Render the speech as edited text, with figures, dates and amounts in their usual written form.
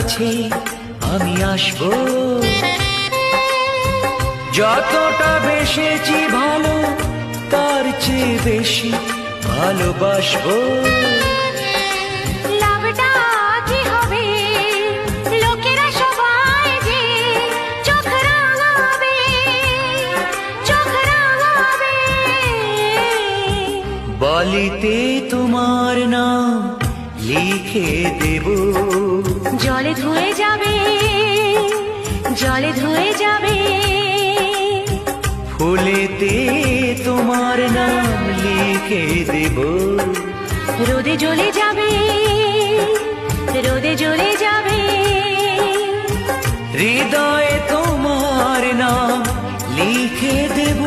কাছে আমি আসবো। যতটা বেসেছি ভালো তার চেয়ে বেশি ভালোবাসবো। লাভটা কি হবে লোকেরা সবাই যে চোখ রাঙাবে, চোখ রাঙাবে। বলিতে তোমার নাম লিখে দেব, জলে ধুয়ে যাবে, জলে ধুয়ে যাবে। ফুলেতে তোমার নাম লিখে দেব, রোদে জ্বলে যাবে, রোদে জ্বলে যাবে। হৃদয়ে তোমার নাম লিখে দেব।